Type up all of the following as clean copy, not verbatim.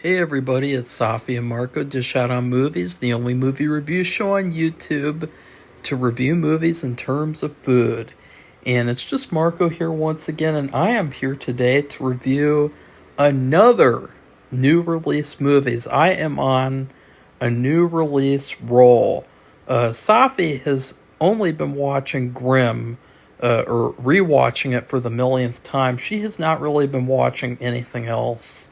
Hey everybody, it's Safi and Marco Dish Out on Movies, the only movie review show on YouTube to review movies in terms of food. And it's just Marco here once again, and I am here today to review another new release movies. I am on a new release roll. Safi has only been watching Grimm, or rewatching it for the millionth time. She has not really been watching anything else.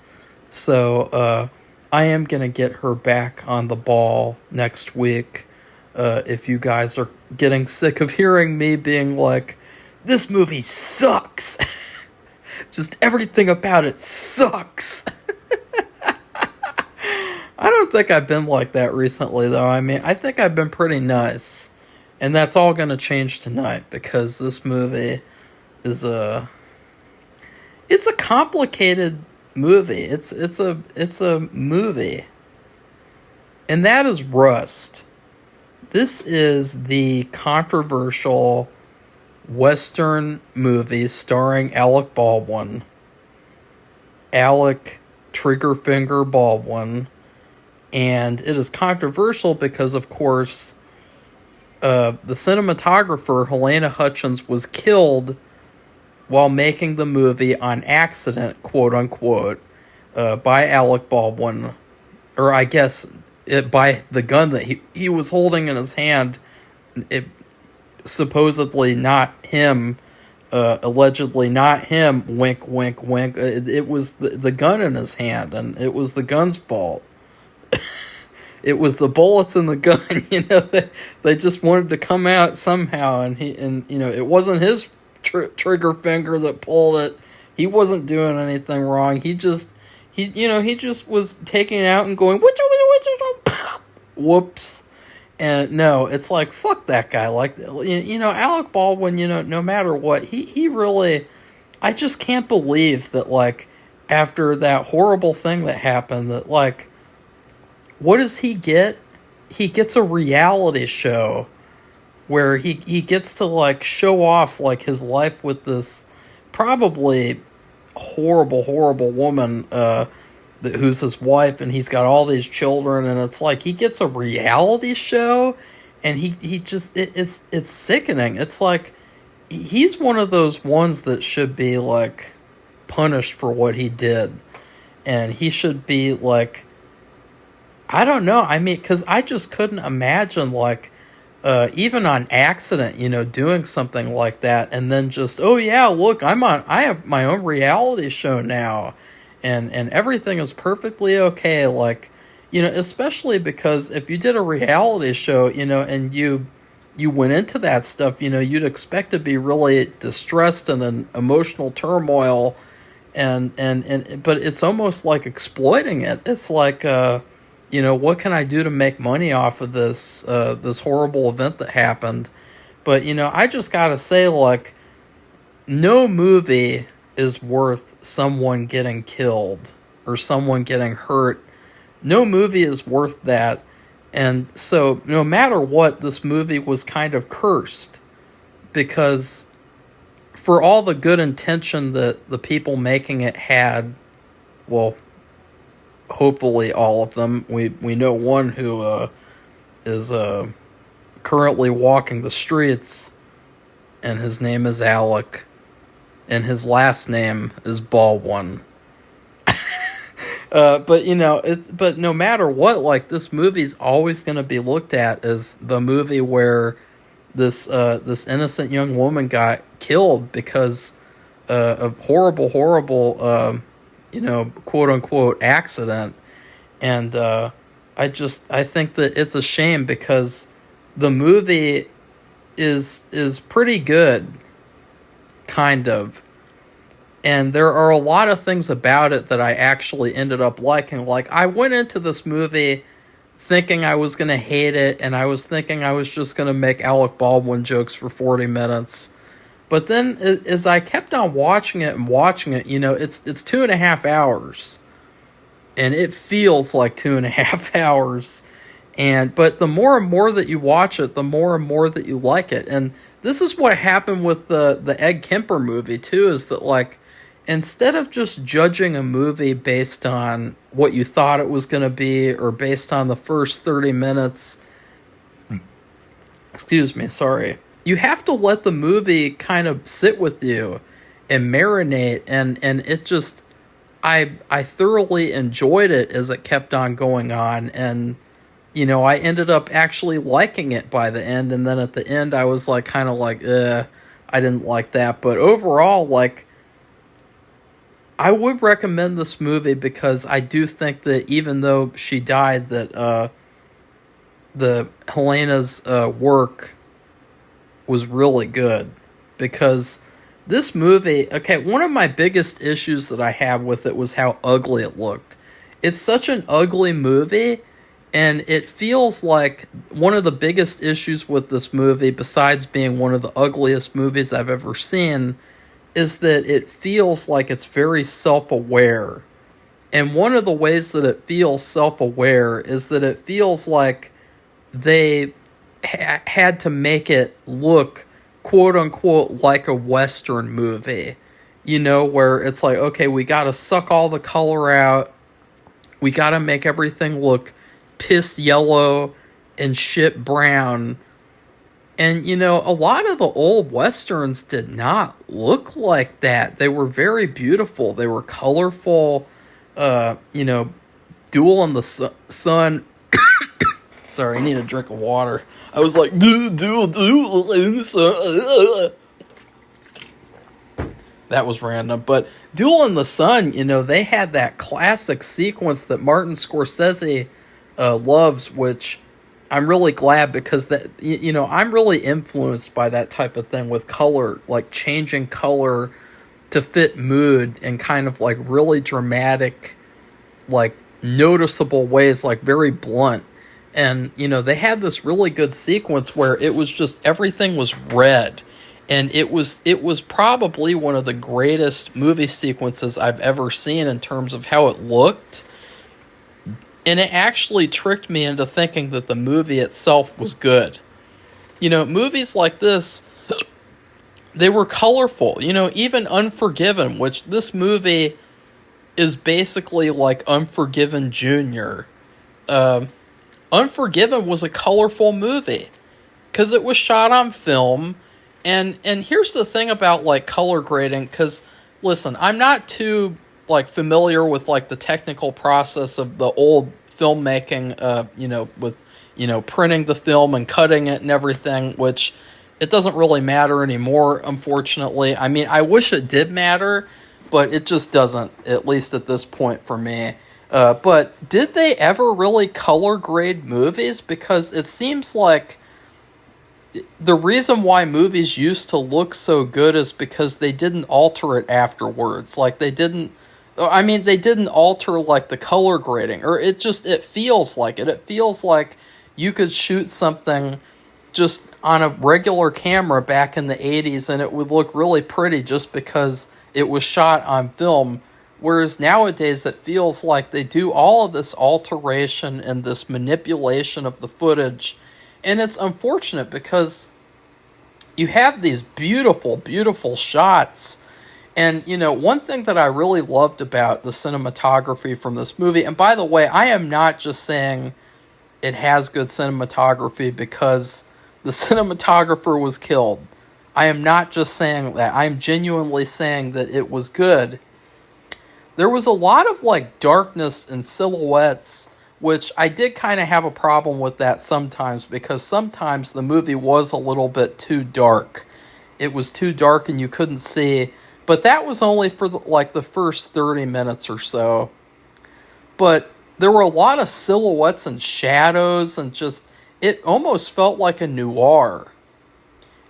So I am going to get her back on the ball next week. If you guys are getting sick of hearing me being like, this movie sucks. Just everything about it sucks. I don't think I've been like that recently, though. I mean, I think I've been pretty nice. And that's all going to change tonight because this movie is it's a complicated movie. It's a movie. And that is Rust. This is the controversial Western movie starring Alec Baldwin. Alec Triggerfinger Baldwin. And it is controversial because, of course, the cinematographer, Helena Hutchins, was killed while making the movie on accident, quote unquote, by Alec Baldwin. Or I guess by the gun that he was holding in his hand. It supposedly not him, allegedly not him, wink, wink, wink. It was the gun in his hand, and it was the gun's fault. It was the bullets in the gun, they just wanted to come out somehow, and it wasn't his trigger finger that pulled it. He wasn't doing anything wrong. He just was taking it out and going, whoops. And no, it's like, fuck that guy. Like, Alec Baldwin, no matter what, he really, I just can't believe that, like, after that horrible thing that happened, that, like, what does he get? He gets a reality show where he gets to, like, show off, like, his life with this probably horrible, horrible woman who's his wife, and he's got all these children, and it's like he gets a reality show, and he just, it's sickening. It's like he's one of those ones that should be, like, punished for what he did, and he should be, like, I don't know. I mean, because I just couldn't imagine, like, even on accident, doing something like that, and then just, oh yeah, look, I have my own reality show now, and everything is perfectly okay. Like, especially because if you did a reality show, and you went into that stuff, you'd expect to be really distressed and in emotional turmoil, and but it's almost like exploiting it. It's like, what can I do to make money off of this horrible event that happened? But, I just gotta say, like, no movie is worth someone getting killed or someone getting hurt. No movie is worth that. And so, no matter what, this movie was kind of cursed. Because for all the good intention that the people making it had, well, hopefully all of them. We know one who is currently walking the streets, and his name is Alec, and his last name is Baldwin. But but no matter what, like, this movie's always going to be looked at as the movie where this innocent young woman got killed because of horrible quote unquote accident. And I think that it's a shame because the movie is pretty good, kind of. And there are a lot of things about it that I actually ended up liking. Like, I went into this movie thinking I was going to hate it, and I was thinking I was just going to make Alec Baldwin jokes for 40 minutes. But then, as I kept on watching it, it's 2.5 hours. And it feels like 2.5 hours. But the more and more that you watch it, the more and more that you like it. And this is what happened with the Ed Kemper movie, too, is that, like, instead of just judging a movie based on what you thought it was going to be or based on the first 30 minutes, excuse me, sorry, you have to let the movie kind of sit with you and marinate, and it just, I thoroughly enjoyed it as it kept on going on, and I ended up actually liking it by the end, and then at the end I was like kind of like, I didn't like that, but overall, like, I would recommend this movie because I do think that even though she died, that the Helena's work was really good, because this movie, okay, one of my biggest issues that I have with it was how ugly it looked. It's such an ugly movie, and it feels like one of the biggest issues with this movie, besides being one of the ugliest movies I've ever seen, is that it feels like it's very self-aware. And one of the ways that it feels self-aware is that it feels like they had to make it look, quote-unquote, like a Western movie. Where it's like, okay, we gotta suck all the color out, we gotta make everything look piss yellow and shit brown. And, a lot of the old Westerns did not look like that. They were very beautiful. They were colorful. Duel in the Sun. Sorry, I need a drink of water. I was like, duel in the sun. That was random. But Duel in the Sun, they had that classic sequence that Martin Scorsese loves, which I'm really glad, because that, I'm really influenced by that type of thing with color, like changing color to fit mood and kind of like really dramatic, like noticeable ways, like very blunt. And, they had this really good sequence where it was just everything was red. And it was probably one of the greatest movie sequences I've ever seen in terms of how it looked. And it actually tricked me into thinking that the movie itself was good. Movies like this, they were colorful. Even Unforgiven, which this movie is basically like Unforgiven Jr. Unforgiven was a colorful movie because it was shot on film. And here's the thing about like color grading, because listen, I'm not too like familiar with like the technical process of the old filmmaking, with printing the film and cutting it and everything, which it doesn't really matter anymore, unfortunately. I mean, I wish it did matter, but it just doesn't, at least at this point for me. But did they ever really color grade movies? Because it seems like the reason why movies used to look so good is because they didn't alter it afterwards. Like, they didn't alter, like, the color grading. Or it feels like it. It feels like you could shoot something just on a regular camera back in the 80s and it would look really pretty just because it was shot on film. Whereas nowadays it feels like they do all of this alteration and this manipulation of the footage. And it's unfortunate because you have these beautiful, beautiful shots. And, one thing that I really loved about the cinematography from this movie, and by the way, I am not just saying it has good cinematography because the cinematographer was killed. I am not just saying that. I am genuinely saying that it was good. There was a lot of, like, darkness and silhouettes, which I did kind of have a problem with that sometimes, because sometimes the movie was a little bit too dark. It was too dark and you couldn't see, but that was only for the first 30 minutes or so. But there were a lot of silhouettes and shadows, and just, it almost felt like a noir.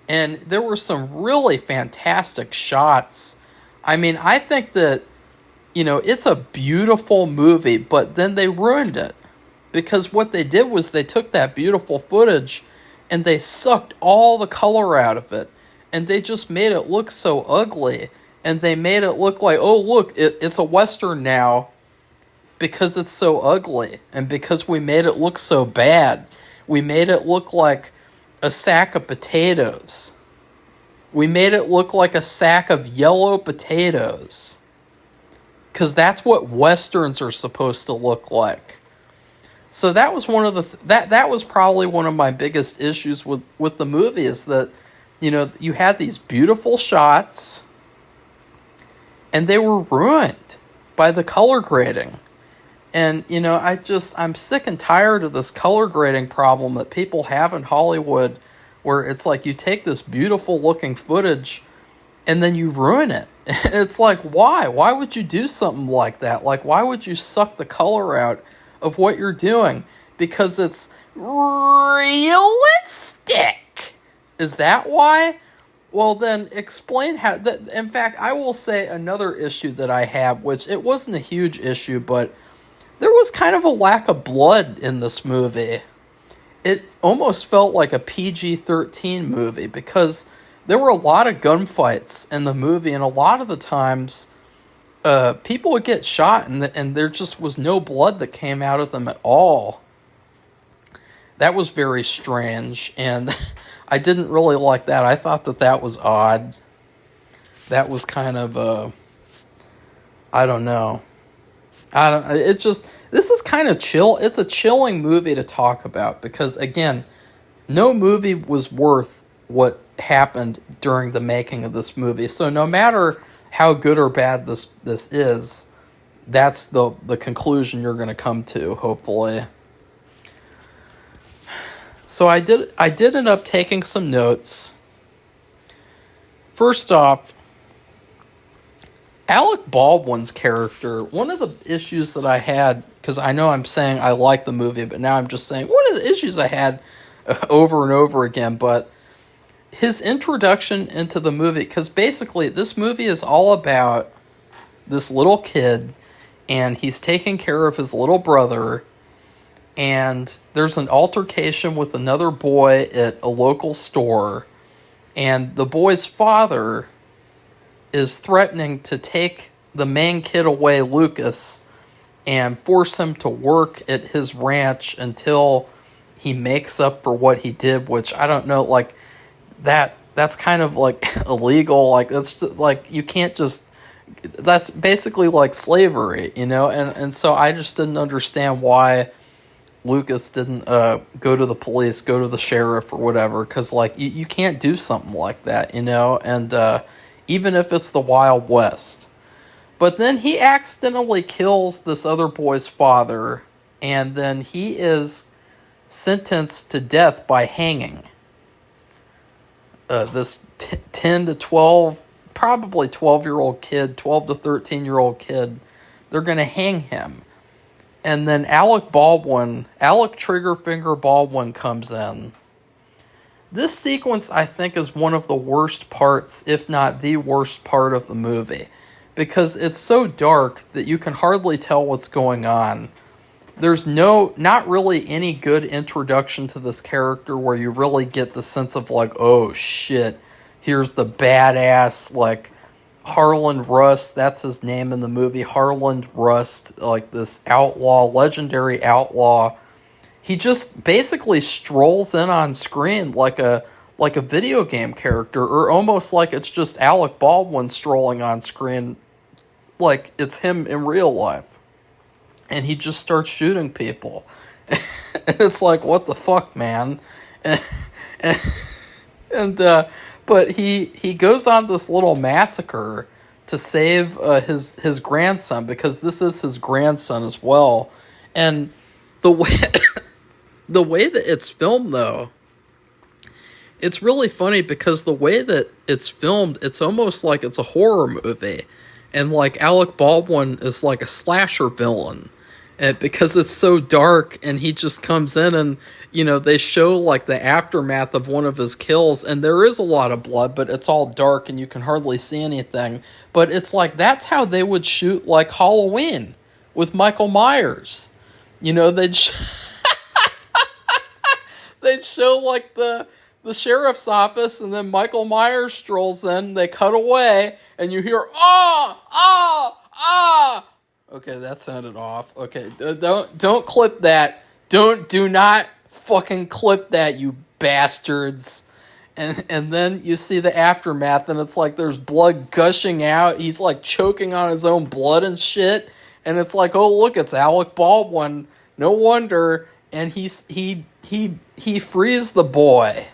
And there were some really fantastic shots. I mean, I think that, it's a beautiful movie, but then they ruined it. Because what they did was they took that beautiful footage and they sucked all the color out of it. And they just made it look so ugly. And they made it look like, oh, look, it's a Western now because it's so ugly. And because we made it look so bad. We made it look like a sack of potatoes. We made it look like a sack of yellow potatoes. because that's what westerns are supposed to look like. So that was one of the that was probably one of my biggest issues with the movie, is that, you know, you had these beautiful shots and they were ruined by the color grading. And, you know, I'm sick and tired of this color grading problem that people have in Hollywood, where it's like you take this beautiful looking footage and then you ruin it. And it's like, why? Why would you do something like that? Like, why would you suck the color out of what you're doing? Because it's realistic. Is that why? Well, then explain how that. In fact, I will say another issue that I have, which it wasn't a huge issue, but there was kind of a lack of blood in this movie. It almost felt like a PG-13 movie, because there were a lot of gunfights in the movie, and a lot of the times people would get shot, and there just was no blood that came out of them at all. That was very strange, and I didn't really like that. I thought that was odd. That was kind of, I don't know. This is kind of chill. It's a chilling movie to talk about, because, again, no movie was worth what happened during the making of this movie. So no matter how good or bad this is, that's the conclusion you're going to come to, hopefully. So I did end up taking some notes. First off, Alec Baldwin's character, one of the issues that I had, because I know I'm saying I like the movie, but now I'm just saying one of the issues I had over and over again, but his introduction into the movie, because basically this movie is all about this little kid, and he's taking care of his little brother, and there's an altercation with another boy at a local store, and the boy's father is threatening to take the main kid away, Lucas, and force him to work at his ranch until he makes up for what he did, which I don't know, like, that's kind of like illegal. Like, that's just, like, you can't just, that's basically like slavery, you know? And so I just didn't understand why Lucas didn't go to the police, go to the sheriff or whatever, because, like, you can't do something like that, you know? And even if it's the Wild West. But then he accidentally kills this other boy's father, and then he is sentenced to death by hanging. This 10 to 12, probably 12-year-old kid, 12 to 13-year-old kid, they're going to hang him. And then Alec Triggerfinger Baldwin comes in. This sequence, I think, is one of the worst parts, if not the worst part of the movie, because it's so dark that you can hardly tell what's going on. There's not really any good introduction to this character where you really get the sense of, like, oh shit, here's the badass, like, Harlan Rust, that's his name in the movie, Harlan Rust, like this outlaw, legendary outlaw. He just basically strolls in on screen like a video game character, or almost like it's just Alec Baldwin strolling on screen like it's him in real life. And he just starts shooting people. And it's like, what the fuck, man? But he goes on this little massacre to save his grandson, because this is his grandson as well. And the way that it's filmed, though, it's really funny, because the way that it's filmed, it's almost like it's a horror movie. And, like, Alec Baldwin is like a slasher villain. Because it's so dark, and he just comes in, and, you know, they show, like, the aftermath of one of his kills, and there is a lot of blood, but it's all dark, and you can hardly see anything. But it's like, that's how they would shoot, like, Halloween with Michael Myers. You know, they'd show, like, the sheriff's office, and then Michael Myers strolls in, they cut away, and you hear, ah! Okay, that sounded off. Okay, don't clip that. Do not fucking clip that, you bastards. and then you see the aftermath, and it's like there's blood gushing out. He's like choking on his own blood and shit. And it's like, oh look, it's Alec Baldwin. No wonder. And he frees the boy.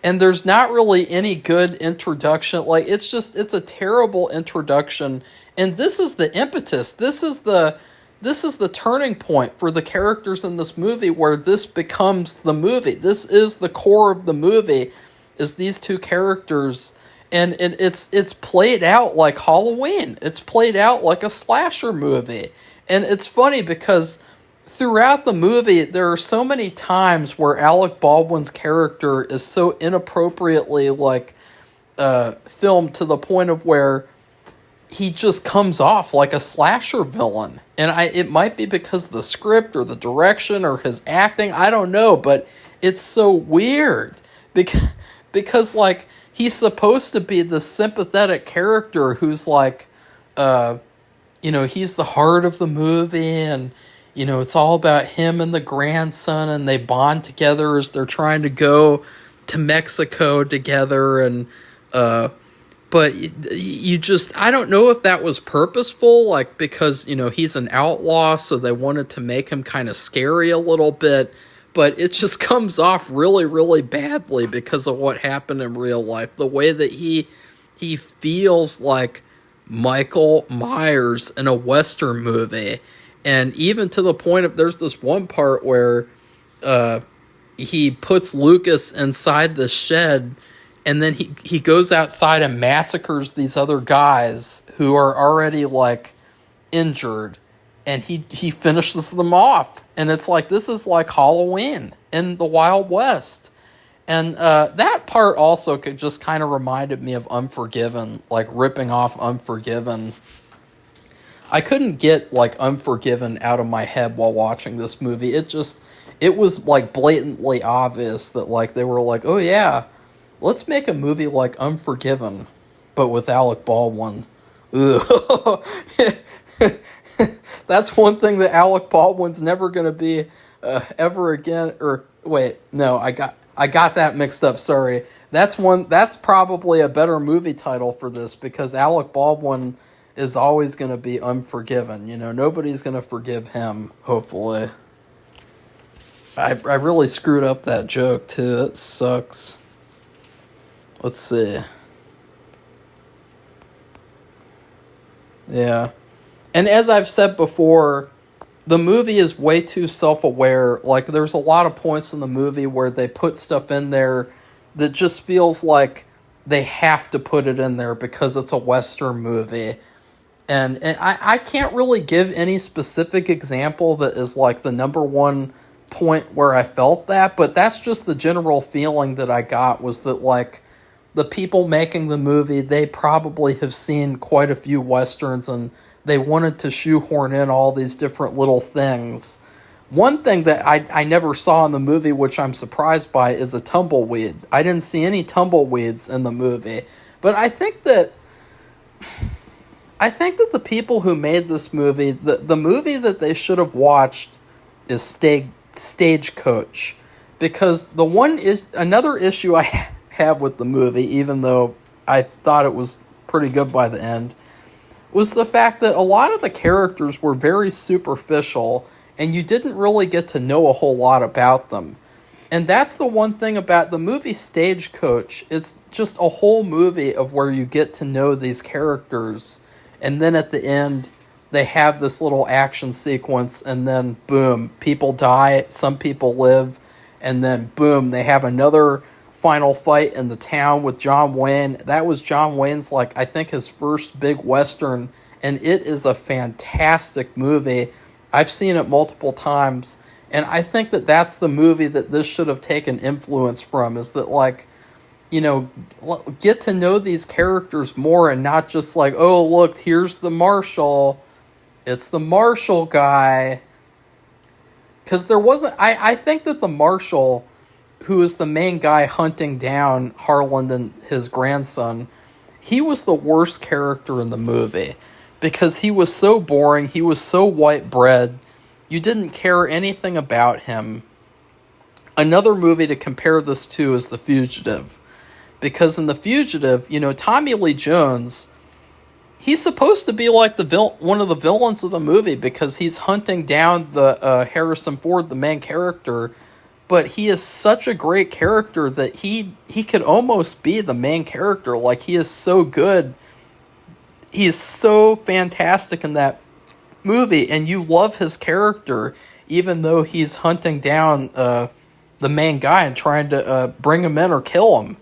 And there's not really any good introduction. Like, it's a terrible introduction. And this is the impetus. This is the turning point for the characters in this movie, where this becomes the movie. This is the core of the movie, is these two characters. And it's played out like Halloween. It's played out like a slasher movie. And it's funny because throughout the movie, there are so many times where Alec Baldwin's character is so inappropriately filmed to the point of where he just comes off like a slasher villain. And it might be because of the script or the direction or his acting, I don't know, but it's so weird because like he's supposed to be this sympathetic character who's like he's the heart of the movie, and it's all about him and the grandson, and they bond together as they're trying to go to Mexico together. And but I don't know if that was purposeful, like, because he's an outlaw, so they wanted to make him kind of scary a little bit, but it just comes off really, really badly because of what happened in real life. The way that he feels like Michael Myers in a Western movie. And even to the point of, there's this one part where he puts Lucas inside the shed, and then he goes outside and massacres these other guys who are already like injured, and he finishes them off. And it's like, this is like Halloween in the Wild West. And that part also just kind of reminded me of Unforgiven, like ripping off Unforgiven. I couldn't get like Unforgiven out of my head while watching this movie. It was like blatantly obvious that like they were like, oh yeah, let's make a movie like Unforgiven, but with Alec Baldwin. Ugh. That's one thing that Alec Baldwin's never going to be ever again. Or wait, no, I got that mixed up. Sorry. That's probably a better movie title for this, because Alec Baldwin is always going to be Unforgiven. Nobody's going to forgive him, hopefully. I really screwed up that joke, too. It sucks. Let's see. Yeah. And as I've said before, the movie is way too self-aware. Like, there's a lot of points in the movie where they put stuff in there that just feels like they have to put it in there because it's a Western movie. And I can't really give any specific example that is like the number one point where I felt that, but that's just the general feeling that I got, was that like the people making the movie, they probably have seen quite a few Westerns, and they wanted to shoehorn in all these different little things. One thing that I never saw in the movie, which I'm surprised by, is a tumbleweed. I didn't see any tumbleweeds in the movie. But I think that the people who made this movie, the movie that they should have watched is Stagecoach. Because another issue I have with the movie, even though I thought it was pretty good by the end, was the fact that a lot of the characters were very superficial, and you didn't really get to know a whole lot about them. And that's the one thing about the movie Stagecoach. It's just a whole movie of where you get to know these characters, and then at the end, they have this little action sequence, and then boom, people die, some people live, and then boom, they have another final fight in the town with John Wayne. That was John Wayne's, I think his first big Western, and it is a fantastic movie. I've seen it multiple times, and I think that that's the movie that this should have taken influence from, is that, get to know these characters more, and not just oh, look, here's the marshal. It's the marshal guy. Because there wasn't... I think that the marshal, who is the main guy hunting down Harland and his grandson, he was the worst character in the movie. Because he was so boring, he was so white bread, you didn't care anything about him. Another movie to compare this to is The Fugitive. Because in The Fugitive, Tommy Lee Jones, he's supposed to be like one of the villains of the movie because he's hunting down the Harrison Ford, the main character. But he is such a great character that he could almost be the main character. Like, he is so good. He is so fantastic in that movie, and you love his character, even though he's hunting down the main guy and trying to bring him in or kill him.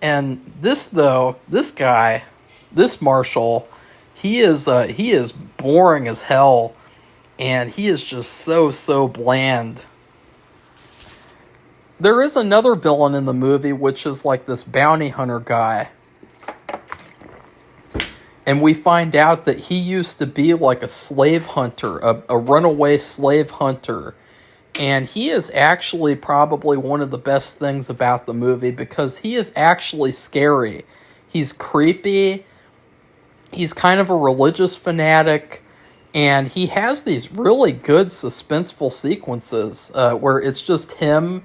And this guy, this Marshall, he is boring as hell, and he is just so bland. There is another villain in the movie, which is like this bounty hunter guy. And we find out that he used to be like a slave hunter, a runaway slave hunter. And he is actually probably one of the best things about the movie because he is actually scary. He's creepy. He's kind of a religious fanatic. And he has these really good suspenseful sequences where it's just him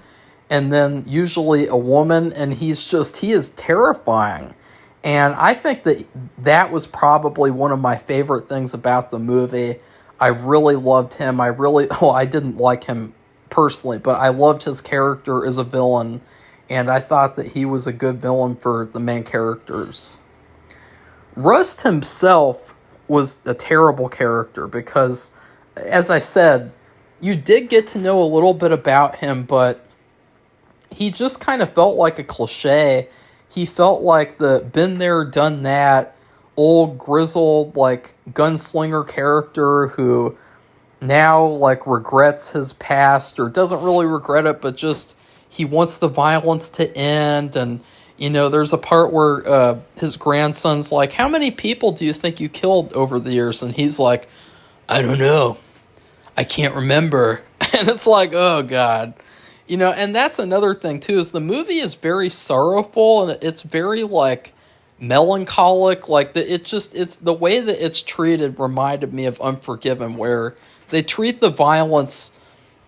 and then usually a woman, and he is terrifying. And I think that was probably one of my favorite things about the movie. I really loved him. I didn't like him personally, but I loved his character as a villain, and I thought that he was a good villain for the main characters. Rust himself was a terrible character because, as I said, you did get to know a little bit about him, but he just kind of felt like a cliche. He felt like the been there, done that, old, grizzled, like, gunslinger character who now, like, regrets his past, or doesn't really regret it, but just he wants the violence to end. And, there's a part where his grandson's like, how many people do you think you killed over the years? And he's like, I don't know. I can't remember. And it's like, oh, God. And that's another thing, too, is the movie is very sorrowful, and it's very, like, melancholic. Like, it's the way that it's treated reminded me of Unforgiven, where they treat the violence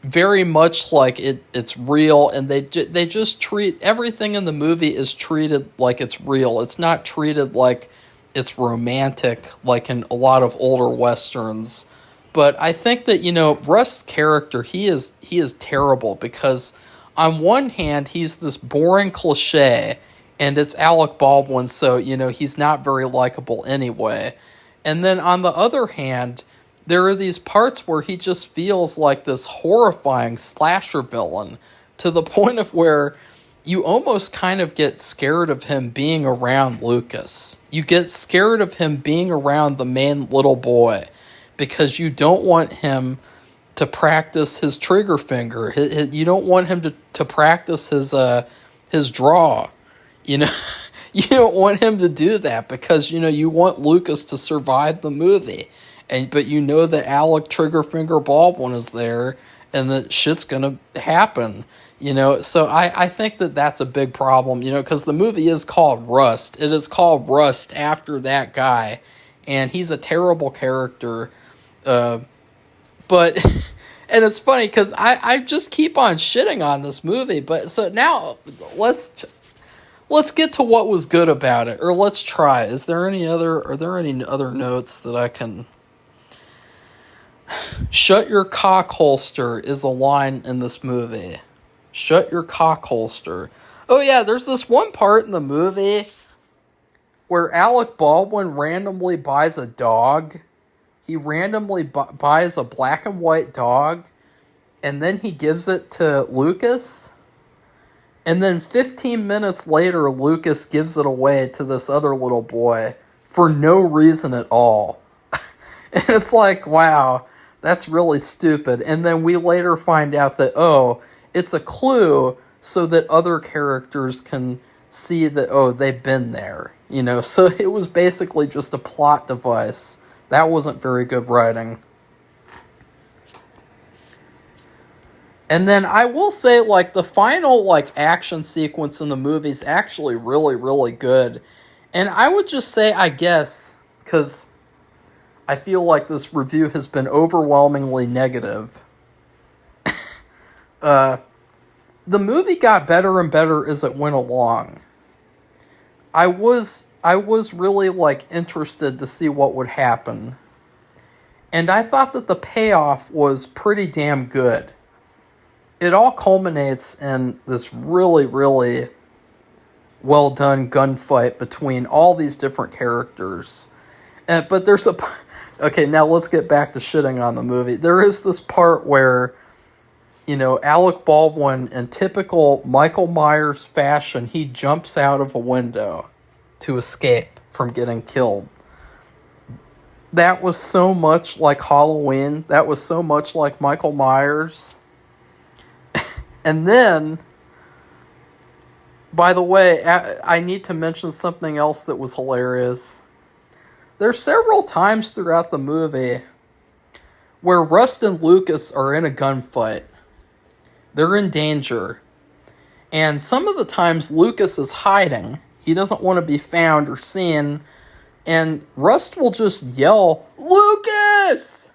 very much like it's real, and they just treat everything in the movie is treated like it's real. It's not treated like it's romantic, like in a lot of older Westerns. But I think that, Rust's character, he is terrible because on one hand, he's this boring cliche, and it's Alec Baldwin, so, he's not very likable anyway. And then on the other hand, there are these parts where he just feels like this horrifying slasher villain to the point of where you almost kind of get scared of him being around Lucas. You get scared of him being around the main little boy, because you don't want him to practice his trigger finger. You don't want him to practice his draw. You don't want him to do that because, you want Lucas to survive the movie. But that Alec Triggerfinger Baldwin is there and that shit's going to happen. So I think that's a big problem, because the movie is called Rust. It is called Rust after that guy, and he's a terrible character. But, and it's funny because I just keep on shitting on this movie, but so now let's get to what was good about it, or let's try. Are there any other notes that I can? Shut your cock holster is a line in this movie. Shut your cock holster. Oh yeah, there's this one part in the movie where Alec Baldwin randomly buys a dog. He randomly buys a black and white dog, and then he gives it to Lucas. And then 15 minutes later, Lucas gives it away to this other little boy for no reason at all. And it's like, wow, that's really stupid. And then we later find out that, it's a clue so that other characters can see that, they've been there. So it was basically just a plot device. That wasn't very good writing. And then I will say, like, the final, like, action sequence in the movie is actually really, really good. And I would just say, I guess, because I feel like this review has been overwhelmingly negative. The movie got better and better as it went along. I was really like interested to see what would happen. And I thought that the payoff was pretty damn good. It all culminates in this really, really well done gunfight between all these different characters. But there's a... Okay, now let's get back to shitting on the movie. There is this part where, Alec Baldwin, in typical Michael Myers fashion, he jumps out of a window to escape from getting killed. That was so much like Halloween. That was so much like Michael Myers. And then, by the way, I need to mention something else that was hilarious. There's several times throughout the movie where Rust and Lucas are in a gunfight. They're in danger. And some of the times Lucas is hiding. He doesn't want to be found or seen. And Rust will just yell, "Lucas!"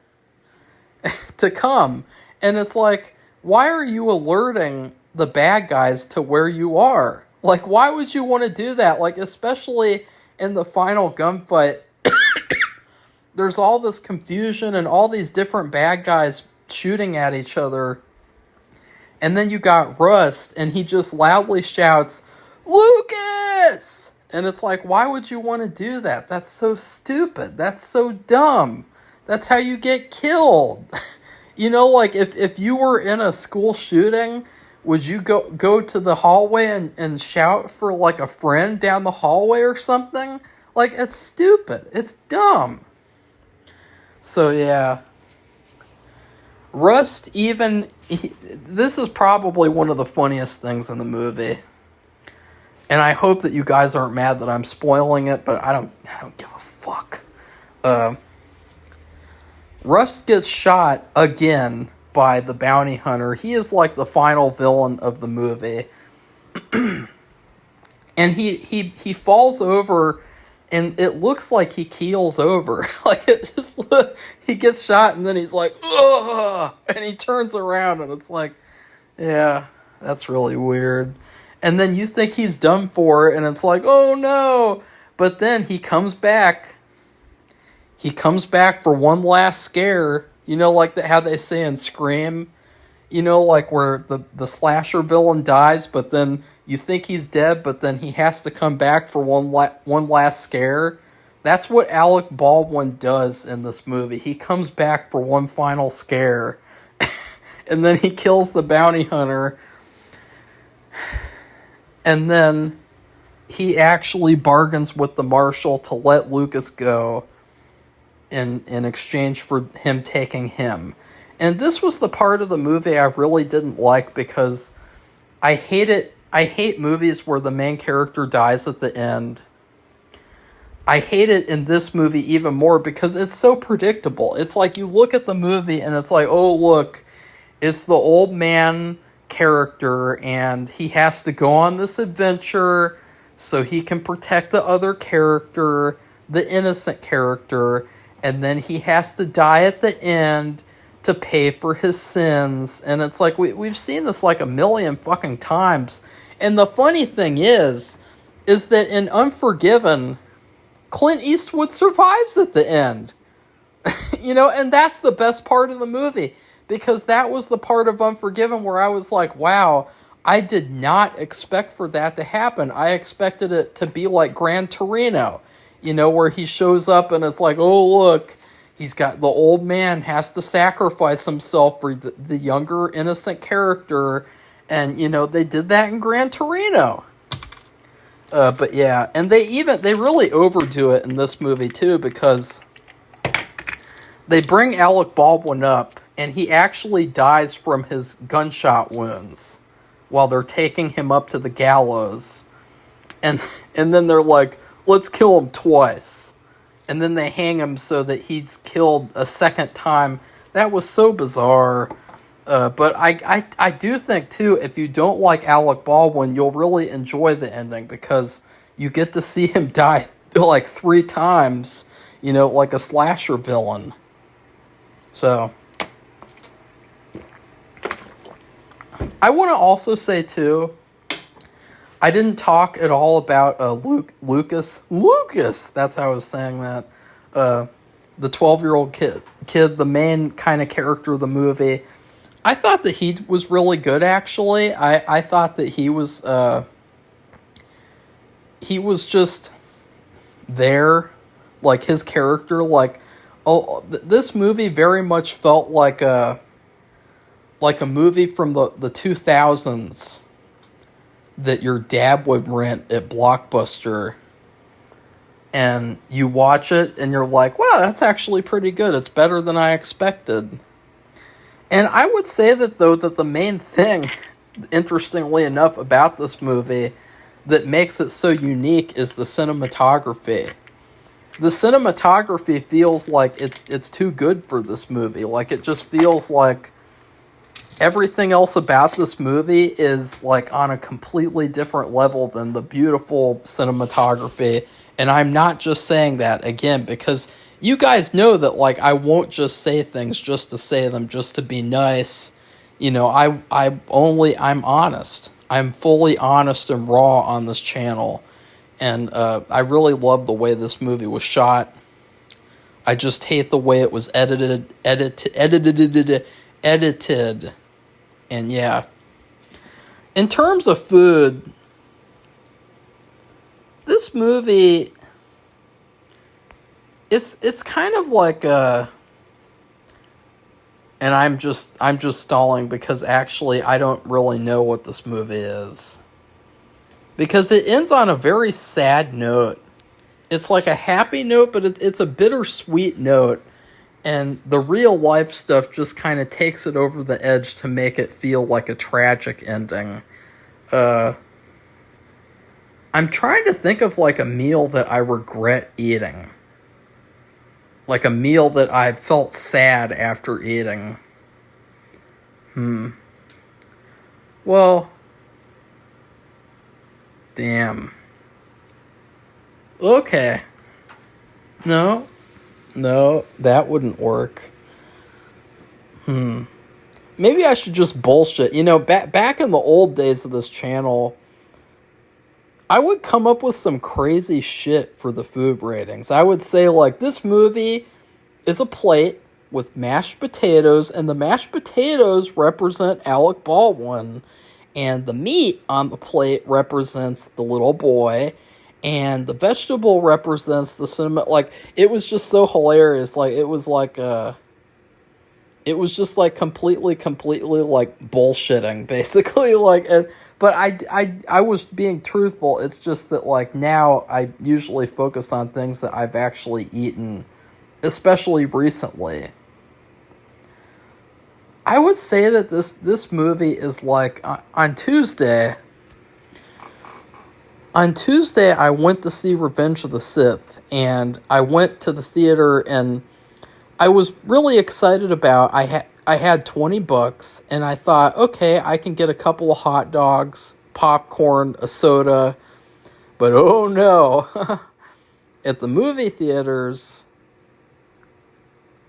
to come. And it's like, why are you alerting the bad guys to where you are? Like, why would you want to do that? Like, especially in the final gunfight, there's all this confusion and all these different bad guys shooting at each other. And then you got Rust, and he just loudly shouts, "Lucas!" And it's like, why would you want to do that? That's so stupid. That's so dumb. That's how you get killed. Like, if you were in a school shooting, would you go to the hallway and shout for, like, a friend down the hallway or something? Like, it's stupid. It's dumb. So, yeah. Rust this is probably one of the funniest things in the movie. And I hope that you guys aren't mad that I'm spoiling it, but I don't give a fuck. Rust gets shot again by the bounty hunter. He is like the final villain of the movie. And he falls over, and it looks like he keels over. He gets shot, and then he's like, "Ugh!" And he turns around, and it's like, yeah, that's really weird. And then you think he's done for, and it's like, oh no! But then he comes back. He comes back for one last scare. Like how they say in Scream. Like where the slasher villain dies, but then you think he's dead, but then he has to come back for one last scare. That's what Alec Baldwin does in this movie. He comes back for one final scare. And then he kills the bounty hunter. And then he actually bargains with the marshal to let Lucas go in exchange for him taking him. And this was the part of the movie I really didn't like, because I hate movies where the main character dies at the end. I hate it in this movie even more because it's so predictable. It's like you look at the movie and it's like, oh, look, it's the old man character, and he has to go on this adventure so he can protect the other character, the innocent character, and then he has to die at the end to pay for his sins. And it's like, we've seen this like a million fucking times. And the funny thing is that in Unforgiven, Clint Eastwood survives at the end. And that's the best part of the movie. Because that was the part of Unforgiven where I was like, wow, I did not expect for that to happen. I expected it to be like Gran Torino, where he shows up and it's like, oh, look, he's got the old man has to sacrifice himself for the younger, innocent character. And, they did that in Gran Torino. But yeah, and they really overdo it in this movie too, because they bring Alec Baldwin up, and he actually dies from his gunshot wounds while they're taking him up to the gallows. And then they're like, let's kill him twice. And then they hang him so that he's killed a second time. That was so bizarre. But I do think, too, if you don't like Alec Baldwin, you'll really enjoy the ending, because you get to see him die like 3 times, like a slasher villain. So I want to also say, too, I didn't talk at all about Lucas. That's how I was saying that. The 12-year-old kid, the main kind of character of the movie. I thought that he was really good. Actually, I thought that he was just there, like his character. Like, this movie very much felt like a movie from the 2000s that your dad would rent at Blockbuster, and you watch it and you're like, wow, that's actually pretty good. It's better than I expected. And I would say that, though, that the main thing, interestingly enough, about this movie that makes it so unique is the cinematography. The cinematography feels like it's too good for this movie. Like, it just feels like everything else about this movie is like on a completely different level than the beautiful cinematography. And I'm not just saying that, again, because you guys know that, like, I won't just say things just to say them, just to be nice. You know, I'm honest. I'm fully honest and raw on this channel. And I really love the way this movie was shot. I just hate the way it was edited. And yeah, in terms of food, this movie, it's kind of like a, and I'm just stalling because actually I don't really know what this movie is, because it ends on a very sad note. It's like a happy note, but it's a bittersweet note. And the real life stuff just kind of takes it over the edge to make it feel like a tragic ending. I'm trying to think of like a meal that I regret eating. Like a meal that I felt sad after eating. Well, damn. Okay. No, that wouldn't work. Maybe I should just bullshit. You know, back in the old days of this channel, I would come up with some crazy shit for the food ratings. I would say, like, this movie is a plate with mashed potatoes, and the mashed potatoes represent Alec Baldwin, and the meat on the plate represents the little boy, and the vegetable represents the cinema. Like, it was just so hilarious. Like, it was just like completely like bullshitting, basically. Like, but I was being truthful. It's just that, like, now I usually focus on things that I've actually eaten, especially recently. I would say that this movie is like, on Tuesday, I went to see Revenge of the Sith, and I went to the theater, and I was really excited about, I had $20, and I thought, okay, I can get a couple of hot dogs, popcorn, a soda, but oh no, at the movie theaters,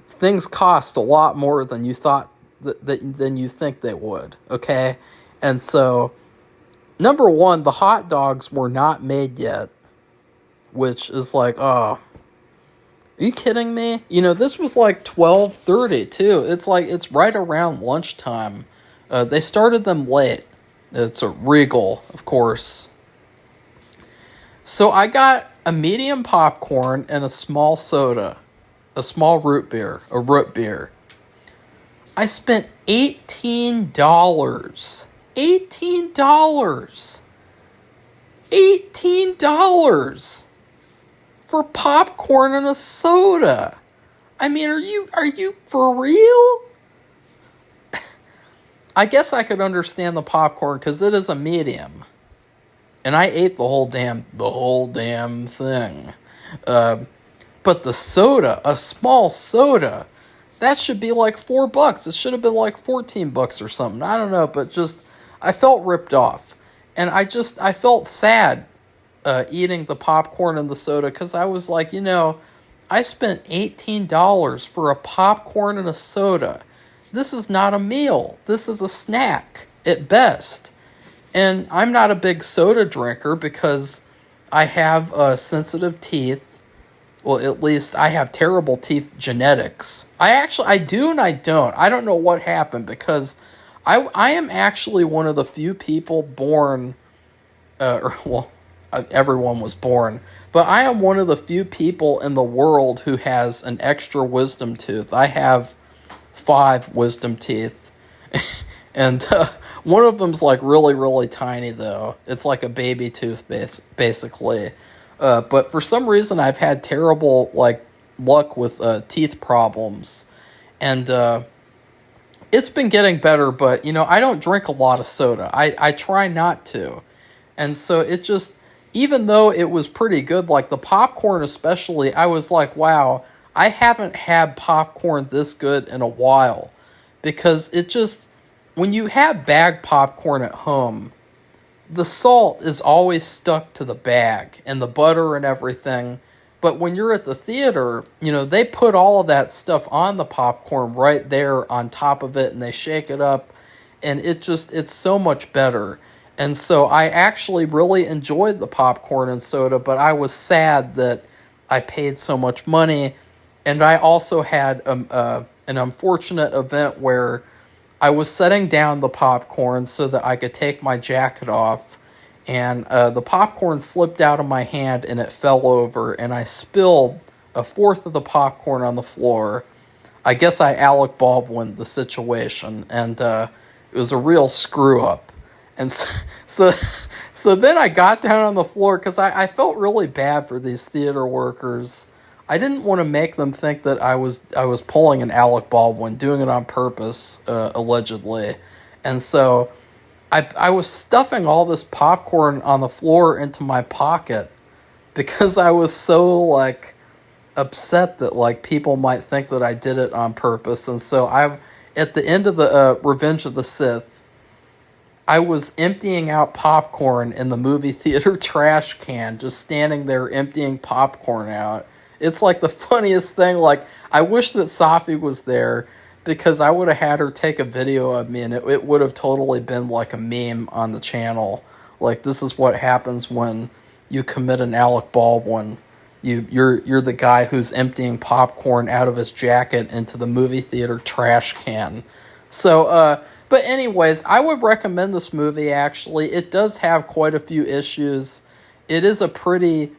things cost a lot more than you thought, than you think they would, okay? And so, number one, the hot dogs were not made yet, which is like, oh, are you kidding me? You know, this was like 12:30 too. It's like, it's right around lunchtime. They started them late. It's a Regal, of course. So I got a medium popcorn and a small soda, a small root beer. I spent $18. $18 for popcorn and a soda. I mean, are you for real? I guess I could understand the popcorn because it is a medium, and I ate the whole damn thing. But the soda, a small soda, that should be like $4. It should have been like $14 or something. I don't know, but just, I felt ripped off. And I felt sad eating the popcorn and the soda, because I was like, you know, I spent $18 for a popcorn and a soda. This is not a meal. This is a snack at best. And I'm not a big soda drinker because I have sensitive teeth. Well, at least I have terrible teeth genetics. I do and I don't. I don't know what happened because I am actually one of the few people born, everyone was born, but I am one of the few people in the world who has an extra wisdom tooth. I have 5 wisdom teeth, and one of them's like really, really tiny though. It's like a baby tooth basically. But for some reason, I've had terrible like luck with teeth problems, and it's been getting better. But I don't drink a lot of soda. I try not to, and so it just, even though it was pretty good, like the popcorn especially, I was like, wow, I haven't had popcorn this good in a while, because it just, when you have bag popcorn at home, the salt is always stuck to the bag and the butter and everything. But when you're at the theater, they put all of that stuff on the popcorn right there on top of it, and they shake it up, and it's so much better. And so I actually really enjoyed the popcorn and soda, but I was sad that I paid so much money. And I also had an unfortunate event where I was setting down the popcorn so that I could take my jacket off, and the popcorn slipped out of my hand and it fell over, and I spilled 1/4 of the popcorn on the floor. I guess I Alec Baldwin the situation, and it was a real screw up. And so then I got down on the floor because I felt really bad for these theater workers. I didn't want to make them think that I was pulling an Alec Baldwin, doing it on purpose, allegedly. And so I was stuffing all this popcorn on the floor into my pocket because I was so like upset that like people might think that I did it on purpose. And so at the end of the Revenge of the Sith, I was emptying out popcorn in the movie theater trash can, just standing there emptying popcorn out. It's like the funniest thing. Like, I wish that Safi was there, because I would have had her take a video of me, and it would have totally been like a meme on the channel. Like, this is what happens when you commit an Alec Baldwin. You're the guy who's emptying popcorn out of his jacket into the movie theater trash can. So, but anyways, I would recommend this movie, actually. It does have quite a few issues. It is a pretty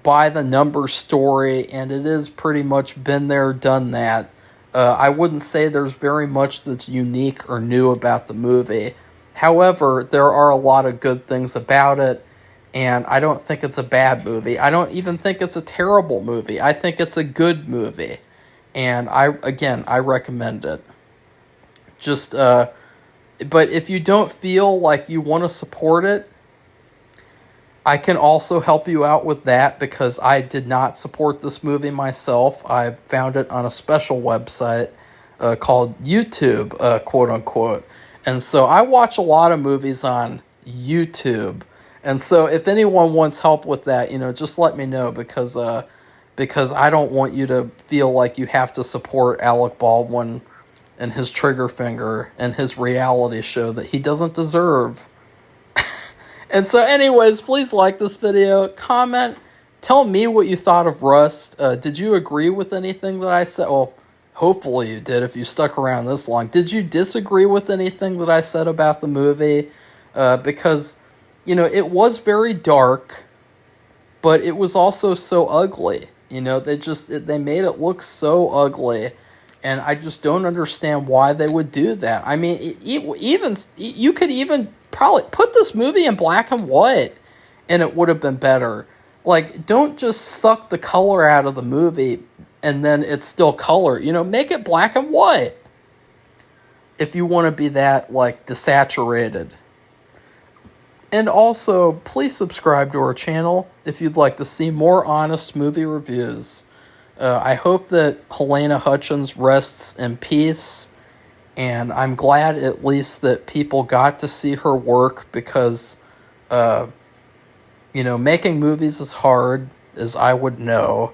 by-the-numbers story, and it is pretty much been there, done that. I wouldn't say there's very much that's unique or new about the movie. However, there are a lot of good things about it, and I don't think it's a bad movie. I don't even think it's a terrible movie. I think it's a good movie, and I recommend it. Just, but if you don't feel like you want to support it, I can also help you out with that, because I did not support this movie myself. I found it on a special website called YouTube, quote unquote. And so I watch a lot of movies on YouTube. And so if anyone wants help with that, just let me know, because I don't want you to feel like you have to support Alec Baldwin and his trigger finger and his reality show that he doesn't deserve. And so anyways, please like this video, comment, tell me what you thought of Rust. Did you agree with anything that I said? Well, hopefully you did if you stuck around this long. Did you disagree with anything that I said about the movie? Because, it was very dark, but it was also so ugly. They made it look so ugly. And I just don't understand why they would do that. I mean, you could even probably put this movie in black and white, and it would have been better. Like, don't just suck the color out of the movie and then it's still color. Make it black and white if you want to be that, like, desaturated. And also, please subscribe to our channel if you'd like to see more honest movie reviews. I hope that Helena Hutchins rests in peace, and I'm glad at least that people got to see her work, because, making movies is hard, as I would know,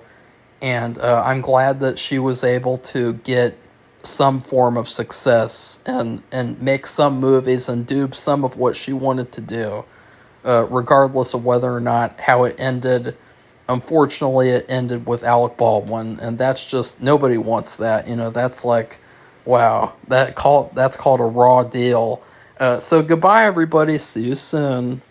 and I'm glad that she was able to get some form of success and make some movies and do some of what she wanted to do, regardless of whether or not how it ended. Unfortunately, it ended with Alec Baldwin, and that's just, nobody wants that. That's like, wow, that's called a raw deal. So goodbye, everybody. See you soon.